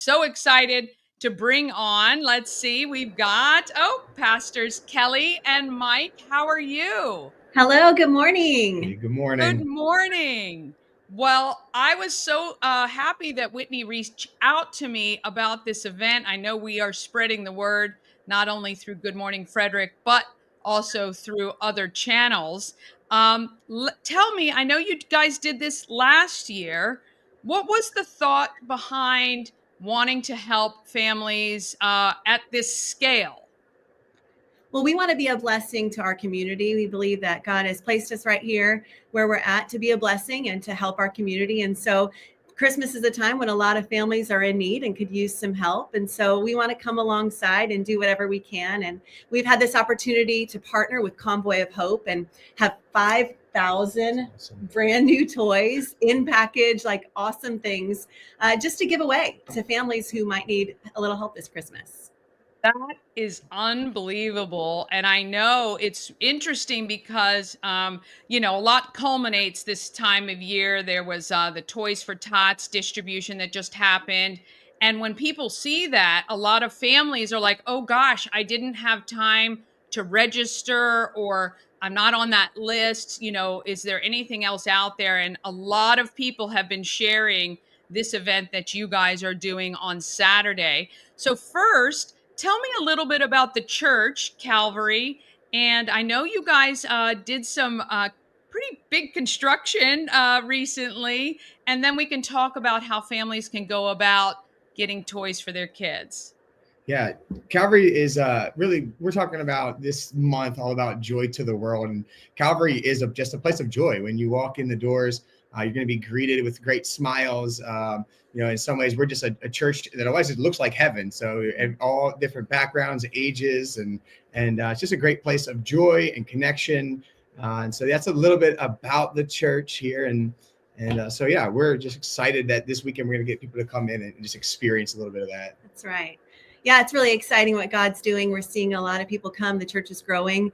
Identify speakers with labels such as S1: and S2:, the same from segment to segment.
S1: So excited to bring on, let's see, we've got, Pastors Kelli and Mike. How are you?
S2: Hello, good morning.
S3: Hey, good
S1: Good
S3: morning.
S1: morning. Well, I was so happy that Whitney reached out to me about this event. I know we are spreading the word not only through Good Morning Frederick, but also through other channels. Tell me, I know you guys did this last year. What was the thought behind wanting to help families at this scale?
S2: Well, we want to be a blessing to our community. We believe that God has placed us right here where we're at to be a blessing and to help our community. And so Christmas is a time when a lot of families are in need and could use some help. And so we want to come alongside and do whatever we can. And we've had this opportunity to partner with Convoy of Hope and have 5,000 brand new toys in package, like awesome things, just to give away to families who might need a little help this Christmas.
S1: That is unbelievable. And I know it's interesting because, a lot culminates this time of year. There was the Toys for Tots distribution that just happened. And when people see that, a lot of families are like, oh gosh, I didn't have time to register, or I'm not on that list. Is there anything else out there? And a lot of people have been sharing this event that you guys are doing on Saturday. So, first, tell me a little bit about the church, Calvary. And I know you guys did some pretty big construction recently. And then we can talk about how families can go about getting toys for their kids.
S3: Yeah, Calvary is really, we're talking about this month all about joy to the world. And Calvary is just a place of joy. When you walk in the doors, you're going to be greeted with great smiles. In some ways, we're just a church that otherwise it looks like heaven. So, and all different backgrounds, ages, and it's just a great place of joy and connection. And so that's a little bit about the church here. And so, yeah, we're just excited that this weekend we're going to get people to come in and just experience a little bit of that.
S2: That's right. Yeah, it's really exciting what God's doing. We're seeing a lot of people come. The church is growing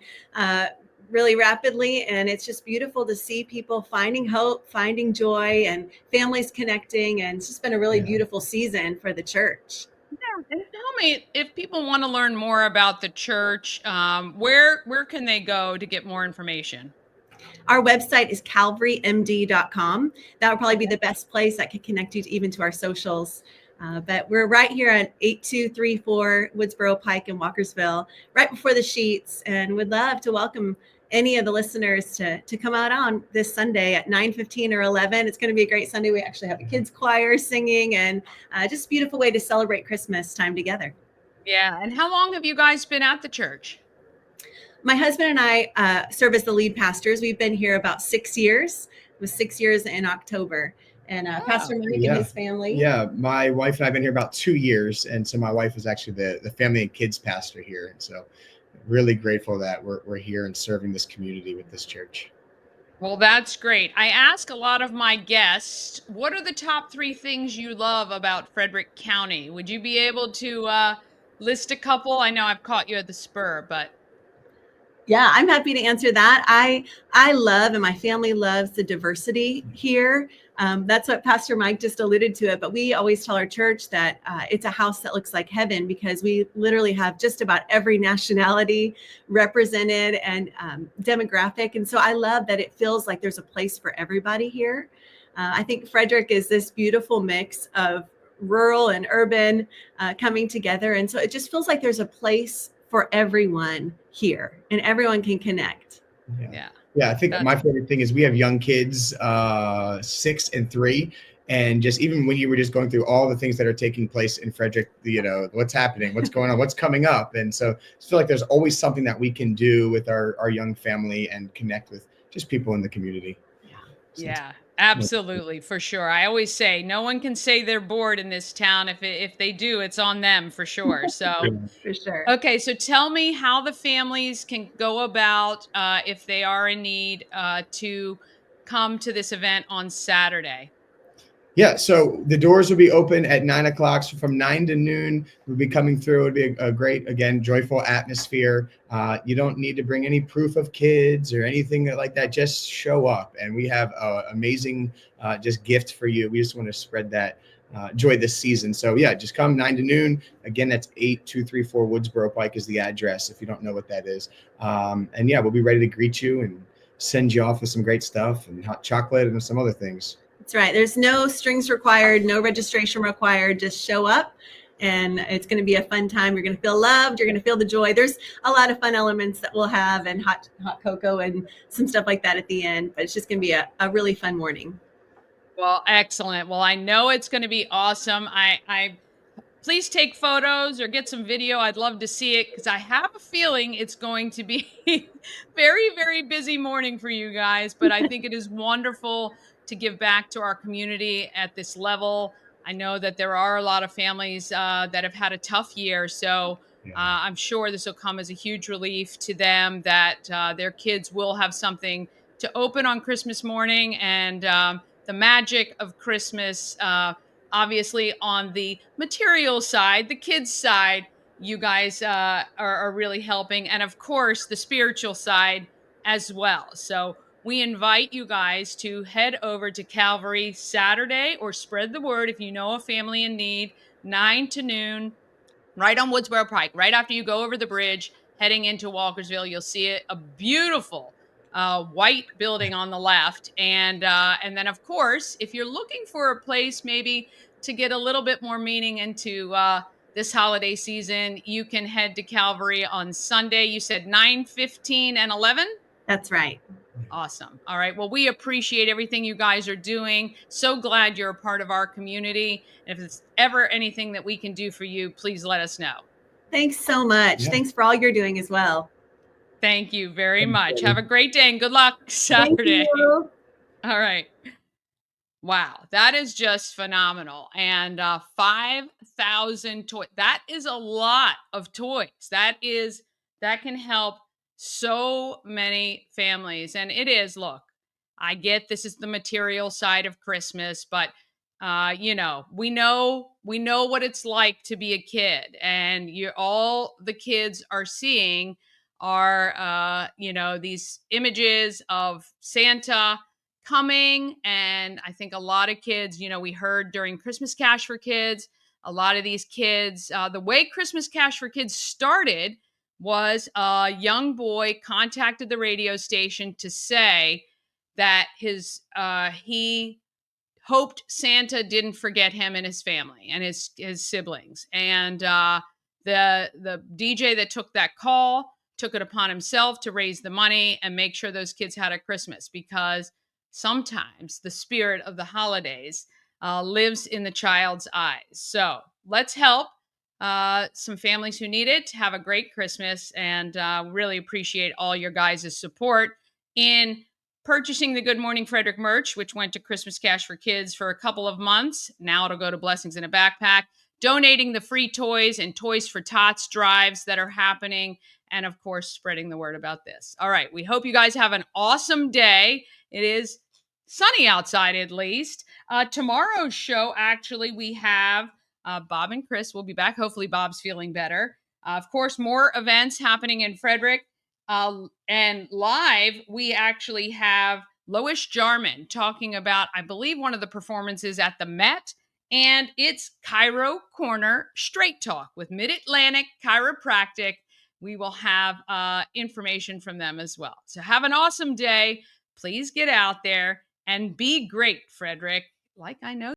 S2: really rapidly, and it's just beautiful to see people finding hope, finding joy, and families connecting. And it's just been a really beautiful season for the church.
S1: Yeah, and tell me, if people want to learn more about the church, where can they go to get more information?
S2: Our website is calvarymd.com. That would probably be the best place that could connect you even to our socials. But we're right here at 8234 Woodsboro Pike in Walkersville, right before the Sheets, and would love to welcome any of the listeners to come out on this Sunday at 9:15 or 11. It's going to be a great Sunday. We actually have a kids choir singing, and just a beautiful way to celebrate Christmas time together.
S1: Yeah. And how long have you guys been at the church?
S2: My husband and I serve as the lead pastors. We've been here about 6 years. It was 6 years in October. And Pastor Mike and his family.
S3: Yeah, my wife and I've been here about 2 years. And so my wife is actually the family and kids pastor here. And so really grateful that we're here and serving this community with this church.
S1: Well, that's great. I ask a lot of my guests, what are the top 3 things you love about Frederick County? Would you be able to list a couple? I know I've caught you at the spur, but.
S2: Yeah, I'm happy to answer that. I love, and my family loves, the diversity here. That's what Pastor Mike just alluded to it. But we always tell our church that it's a house that looks like heaven, because we literally have just about every nationality represented and demographic. And so I love that it feels like there's a place for everybody here. I think Frederick is this beautiful mix of rural and urban coming together. And so it just feels like there's a place for everyone here, and everyone can connect.
S3: Yeah. I think my favorite thing is we have young kids, 6 and 3. And just even when you were just going through all the things that are taking place in Frederick, what's happening, what's going on, what's coming up. And so I feel like there's always something that we can do with our young family and connect with just people in the community.
S1: Yeah, absolutely, for sure. I always say no one can say they're bored in this town. If they do, it's on them for sure. So
S2: for sure.
S1: Okay, so tell me how the families can go about if they are in need to come to this event on Saturday.
S3: Yeah, so the doors will be open at 9 o'clock. So from 9 to noon, we'll be coming through. It'll be a great, again, joyful atmosphere. You don't need to bring any proof of kids or anything like that. Just show up. And we have amazing just gift for you. We just want to spread that joy this season. So yeah, just come 9 to noon. Again, that's 8234 Woodsboro Pike is the address if you don't know what that is. And yeah, we'll be ready to greet you and send you off with some great stuff and hot chocolate and some other things.
S2: That's right. There's no strings required, no registration required. Just show up, and it's going to be a fun time. You're going to feel loved. You're going to feel the joy. There's a lot of fun elements that we'll have, and hot cocoa and some stuff like that at the end. But it's just going to be a really fun morning.
S1: Well, excellent. Well, I know it's going to be awesome. I please take photos or get some video. I'd love to see it because I have a feeling it's going to be very, very busy morning for you guys. But I think it is wonderful to give back to our community at this level. I know that there are a lot of families that have had a tough year. So I'm sure this will come as a huge relief to them that their kids will have something to open on Christmas morning. And the magic of Christmas. Obviously, on the material side, the kids' side, you guys are really helping. And of course, the spiritual side as well. So we invite you guys to head over to Calvary Saturday or spread the word if you know a family in need, 9 to noon, right on Woodsboro Pike, right after you go over the bridge, heading into Walkersville. You'll see it, a beautiful white building on the left, and then of course, if you're looking for a place maybe to get a little bit more meaning into this holiday season, you can head to Calvary on Sunday. You said 9:15 and 11.
S2: That's right.
S1: Awesome. All right. Well, we appreciate everything you guys are doing. So glad you're a part of our community. And if it's ever anything that we can do for you, please let us know.
S2: Thanks so much.
S3: Yeah.
S2: Thanks for all you're doing as well.
S1: Thank you very
S3: Thanks,
S1: much.
S3: Kelli.
S1: Have a great day and good luck
S2: Thank
S1: Saturday.
S2: you.
S1: All right. Wow, that is just phenomenal. And 5,000 toys. That is a lot of toys. That can help so many families. And it is, look, I get this is the material side of Christmas, but we know what it's like to be a kid. And you all the kids are seeing are these images of Santa coming. And I think a lot of kids, we heard during Christmas Cash for Kids, a lot of these kids, the way Christmas Cash for Kids started was a young boy contacted the radio station to say that he hoped Santa didn't forget him and his family and his siblings. And the DJ that took that call took it upon himself to raise the money and make sure those kids had a Christmas, because sometimes the spirit of the holidays lives in the child's eyes. So let's help some families who need it to have a great Christmas, and really appreciate all your guys' support in purchasing the Good Morning Frederick merch, which went to Christmas Cash for Kids for a couple of months. Now it'll go to Blessings in a Backpack. Donating the free toys and Toys for Tots drives that are happening. And of course, spreading the word about this. All right. We hope you guys have an awesome day. It is sunny outside, at least. Tomorrow's show, actually, we have Bob and Chris will be back. Hopefully, Bob's feeling better. Of course, more events happening in Frederick. And live, we actually have Lois Jarman talking about, I believe, one of the performances at the Met. And it's Chiro Corner Straight Talk with Mid-Atlantic Chiropractic. We will have information from them as well. So have an awesome day. Please get out there and be great, Frederick, like I know